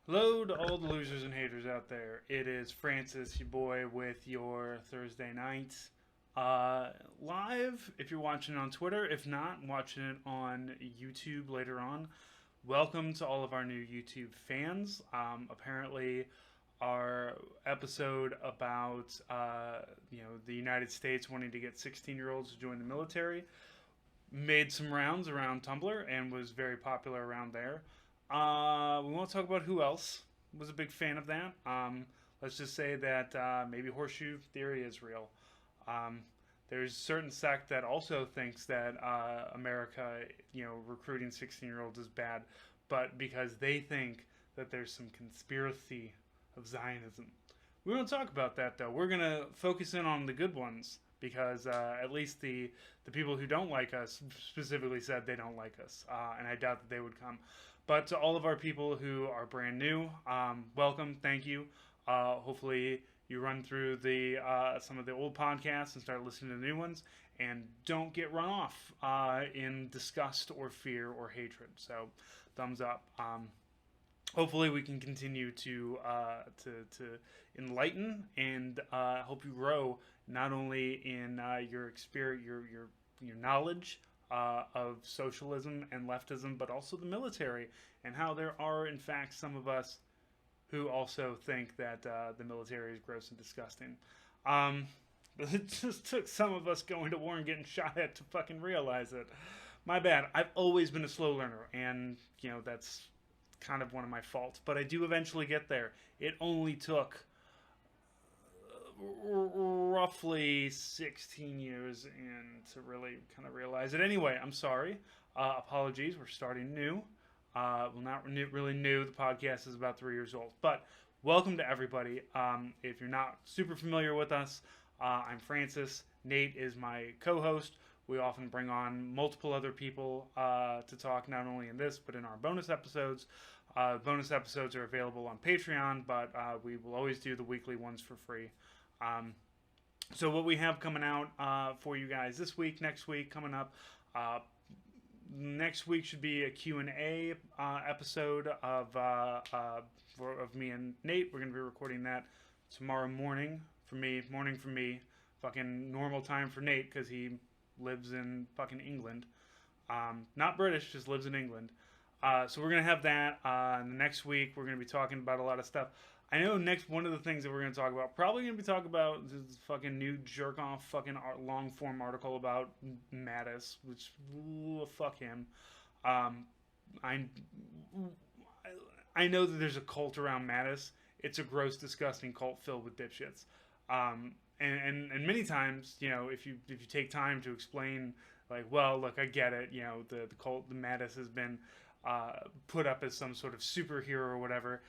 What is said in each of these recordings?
Hello to all the losers and haters out there. It is Francis, your boy, with your Thursday night live. If you're watching on Twitter, if not, watching it on YouTube later on. Welcome to all of our new YouTube fans. Apparently, our episode about the United States wanting to get 16-year-olds to join the military made some rounds around Tumblr and was very popular around there. We won't talk about who else was a big fan of that. Let's just say that maybe horseshoe theory is real. Um, there's a certain sect that also thinks that America, recruiting 16-year-olds is bad, but because they think that there's some conspiracy of Zionism. We won't talk about that though. We're gonna focus in on the good ones because at least the people who don't like us specifically said they don't like us, and I doubt that they would come. But to all of our people who are brand new, welcome, thank you. Hopefully, you run through the some of the old podcasts and start listening to the new ones, and don't get run off in disgust or fear or hatred. So, thumbs up. Hopefully we can continue to enlighten and help you grow not only in your experience, your knowledge of socialism and leftism, but also the military and how there are in fact some of us who also think that the military is gross and disgusting. Um, it just took some of us going to war and getting shot at to fucking realize it. My bad. I've always been a slow learner, and that's kind of one of my faults, but I do eventually get there. It only took roughly 16 years and to really kind of realize it. Anyway, I'm sorry. Apologies. We're starting new. Well, not really new. The podcast is about 3 years old, but welcome to everybody. If you're not super familiar with us, I'm Francis. Nate is my co-host. We often bring on multiple other people to talk, not only in this, but in our bonus episodes. Bonus episodes are available on Patreon, but we will always do the weekly ones for free. Um, so what we have coming out for you guys this week, next week, coming up. Next week should be a Q&A episode of me and Nate. We're going to be recording that tomorrow morning for me. Morning for me. Fucking normal time for Nate because he lives in fucking England. Not British, just lives in England. So we're gonna have that. And the next week we're gonna be talking about a lot of stuff. I know next one of the things that we're gonna talk about, probably gonna be talking about this fucking new jerk off fucking long form article about Mattis, which fuck him. Um, I I know that there's a cult around Mattis. It's a gross, disgusting cult filled with dipshits. And many times, if you take time to explain, like, well, look, I get it. The cult, the Mattis has been put up as some sort of superhero or whatever,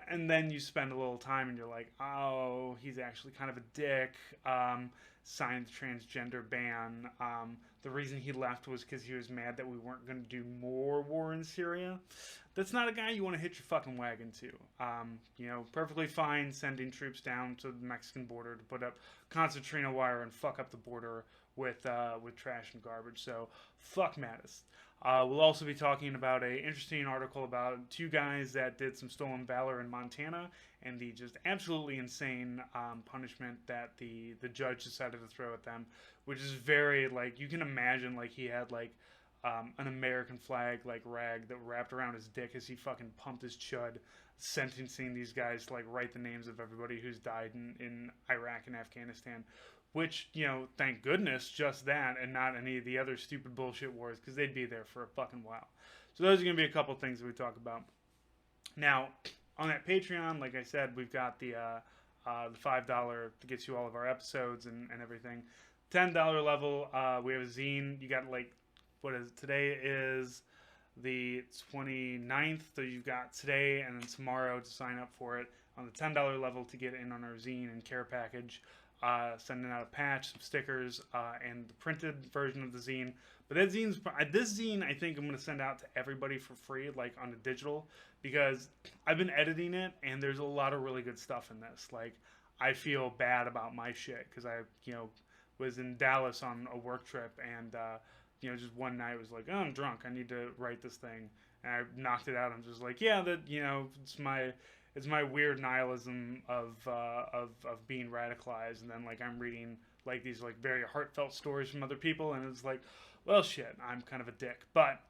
and then you spend a little time and you're like, oh, he's actually kind of a dick. Signed the transgender ban. The reason he left was because he was mad that we weren't going to do more war in Syria. That's not a guy you want to hitch your fucking wagon to. Perfectly fine sending troops down to the Mexican border to put up concertina wire and fuck up the border with trash and garbage. So fuck Mattis. We'll also be talking about a interesting article about two guys that did some stolen valor in Montana and the just absolutely insane punishment that the judge decided to throw at them, which is very, like, you can imagine, like, he had like an American flag like rag that wrapped around his dick as he fucking pumped his chud, sentencing these guys to like write the names of everybody who's died in Iraq and Afghanistan. Which, thank goodness, just that, and not any of the other stupid bullshit wars, because they'd be there for a fucking while. So those are going to be a couple things that we talk about. Now, on that Patreon, like I said, we've got the $5 to get you all of our episodes and everything. $10 level, we have a zine. You got, like, what is it? Today is the 29th, so you've got today and then tomorrow to sign up for it on the $10 level to get in on our zine and care package. Sending out a patch, some stickers, and the printed version of the zine. But this zine, I think I'm going to send out to everybody for free, like on the digital, because I've been editing it, and there's a lot of really good stuff in this. Like, I feel bad about my shit because I, was in Dallas on a work trip, and just one night was like, oh, I'm drunk, I need to write this thing, and I knocked it out. I'm just like, yeah, that, you know, it's my weird nihilism of being radicalized, and then like I'm reading like these like very heartfelt stories from other people, and it's like, well, shit, I'm kind of a dick. But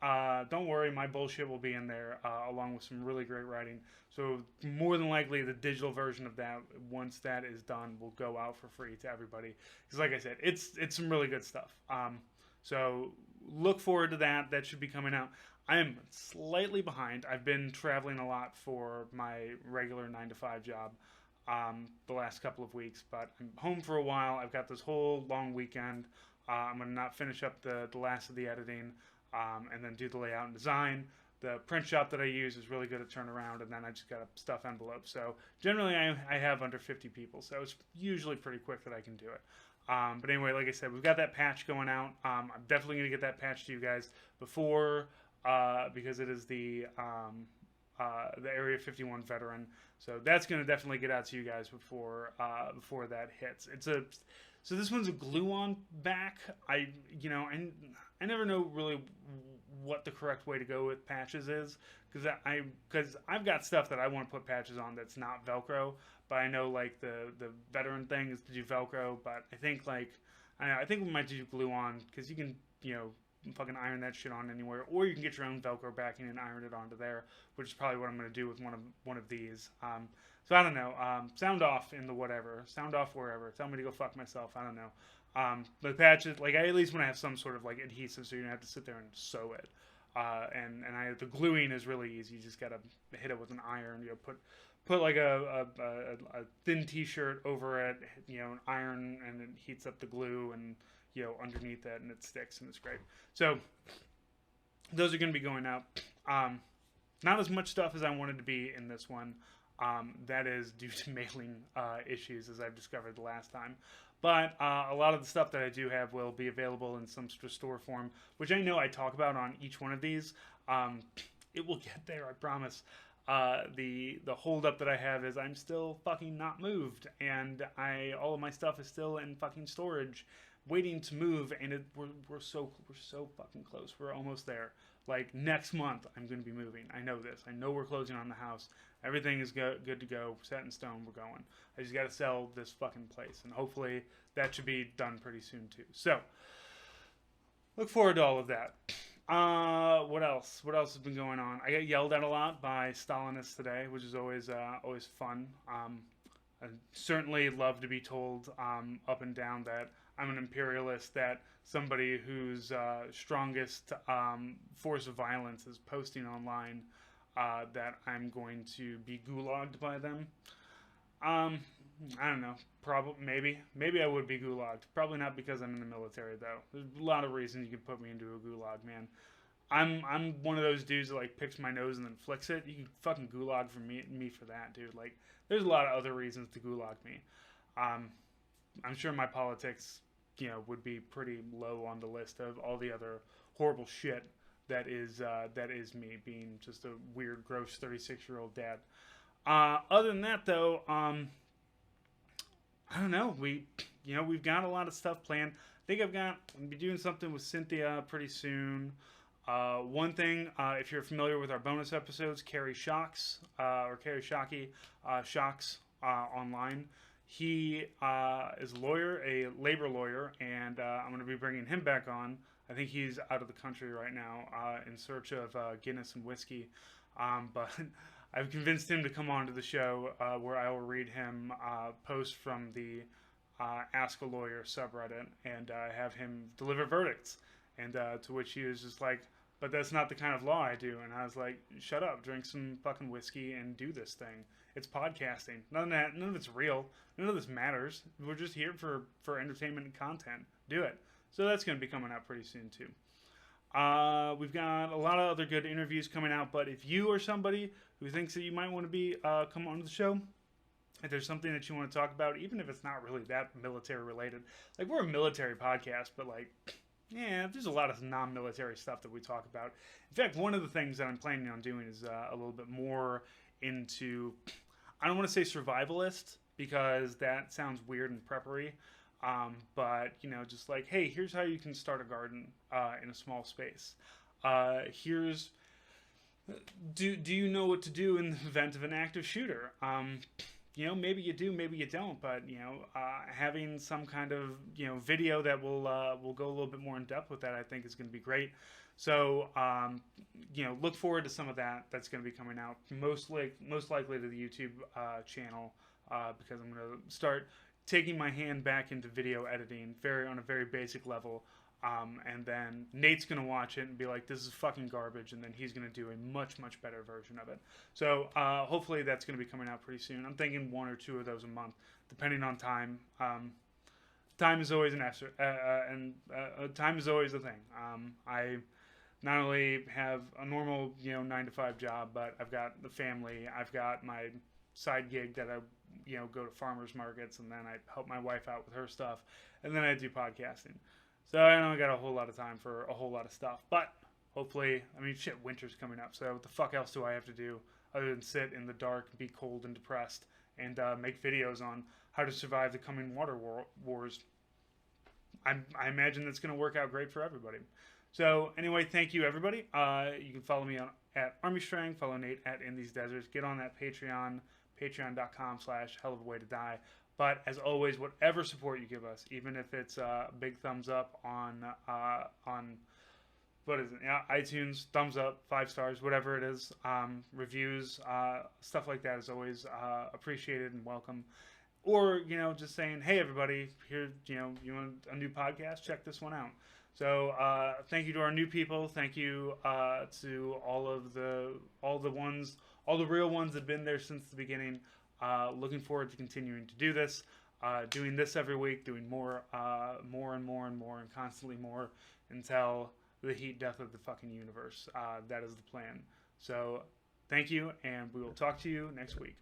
don't worry, my bullshit will be in there along with some really great writing. So more than likely, the digital version of that, once that is done, will go out for free to everybody. Because like I said, it's some really good stuff. So look forward to that. That should be coming out. I am slightly behind. I've been traveling a lot for my regular 9 to 5 job the last couple of weeks, but I'm home for a while. I've got this whole long weekend. I'm going to not finish up the last of the editing and then do the layout and design. The print shop that I use is really good at turnaround, and then I just got to stuff envelopes. So generally, I have under 50 people, so it's usually pretty quick that I can do it. But anyway, like I said, we've got that patch going out. I'm definitely going to get that patch to you guys before, because it is the Area 51 veteran. So that's going to definitely get out to you guys before that hits. So this one's a glue-on back. I never know really what the correct way to go with patches is, because I've got stuff that I want to put patches on that's not Velcro, but I know like the veteran thing is to do Velcro, but I think I think we might do glue-on, because you can fucking iron that shit on anywhere, or you can get your own Velcro backing and iron it onto there, which is probably what I'm going to do with one of these. So I don't know. Sound off in the whatever. Sound off wherever. Tell me to go fuck myself. I don't know. The patches, like I at least want to have some sort of like adhesive, so you don't have to sit there and sew it. The gluing is really easy. You just gotta hit it with an iron. Put like a thin T-shirt over it. An iron, and it heats up the glue, and underneath that, and it sticks, and it's great. So those are going to be going out. Not as much stuff as I wanted to be in this one. That is due to mailing issues, as I've discovered the last time. But a lot of the stuff that I do have will be available in some sort of store form, which I know I talk about on each one of these. It will get there, I promise. The holdup that I have is I'm still fucking not moved, and all of my stuff is still in fucking storage, waiting to move, and we're so fucking close. We're almost there. Like next month, I'm going to be moving. I know this. I know we're closing on the house. Everything is good to go, set in stone. We're going. I just got to sell this fucking place, and hopefully that should be done pretty soon too. So look forward to all of that. What else? What else has been going on? I got yelled at a lot by Stalinists today, which is always fun. I certainly love to be told up and down that I'm an imperialist, that somebody whose strongest force of violence is posting online that I'm going to be gulagged by them. I don't know. Maybe I would be gulagged. Probably not because I'm in the military, though. There's a lot of reasons you can put me into a gulag, man. I'm one of those dudes that like picks my nose and then flicks it. You can fucking gulag for me for that, dude. Like, there's a lot of other reasons to gulag me. I'm sure my politics, would be pretty low on the list of all the other horrible shit that is me being just a weird, gross 36-year-old dad. Other than that, though, I don't know. We've got a lot of stuff planned. I think I'm gonna be doing something with Cynthia pretty soon. One thing, if you're familiar with our bonus episodes, Carrie Shocks, or Carrie Shockey, Shocks online. He is a labor lawyer, and I'm going to be bringing him back on. I think he's out of the country right now in search of Guinness and whiskey. But I've convinced him to come on to the show where I will read him posts from the Ask a Lawyer subreddit and have him deliver verdicts. And to which he was just like, but that's not the kind of law I do. And I was like, shut up, drink some fucking whiskey and do this thing. It's podcasting. None of it's real. None of this matters. We're just here for entertainment and content. Do it. So that's going to be coming out pretty soon too. We've got a lot of other good interviews coming out, but if you are somebody who thinks that you might want to be come on the show, if there's something that you want to talk about, even if it's not really that military related, like we're a military podcast, but like, yeah, there's a lot of non-military stuff that we talk about. In fact, one of the things that I'm planning on doing is a little bit more into, I don't want to say survivalist, because that sounds weird and preppery, but just like, hey, here's how you can start a garden in a small space. Here's Do you know what to do in the event of an active shooter? Maybe you do, maybe you don't, but having some kind of video that will go a little bit more in depth with that, I think is going to be great. So look forward to some of that. That's going to be coming out most likely to the YouTube channel because I'm going to start taking my hand back into video editing on a very basic level. And then Nate's going to watch it and be like, this is fucking garbage. And then he's going to do a much, much better version of it. So hopefully that's going to be coming out pretty soon. I'm thinking 1 or 2 of those a month, depending on time. Time is always an effort, and time is always a thing. I not only have a normal, 9 to 5 job, but I've got the family. I've got my side gig that I, go to farmers markets, and then I help my wife out with her stuff, and then I do podcasting. So I don't got a whole lot of time for a whole lot of stuff. But hopefully, winter's coming up. So what the fuck else do I have to do other than sit in the dark, be cold and depressed, and make videos on how to survive the coming water wars? I imagine that's going to work out great for everybody. So anyway, thank you, everybody. You can follow me at Army Strang. Follow Nate at In These Deserts. Get on that Patreon, patreon.com/hellofawaydodie. But as always, whatever support you give us, even if it's a big thumbs up on what is it? Yeah, iTunes, thumbs up, 5 stars, whatever it is, reviews, stuff like that is always appreciated and welcome. Or just saying, hey everybody, here you want a new podcast? Check this one out. So thank you to our new people. Thank you to all the real ones that have been there since the beginning. Looking forward to continuing to do this, doing this every week, doing more and more and more, and constantly more until the heat death of the fucking universe. That is the plan. So thank you, and we will talk to you next week.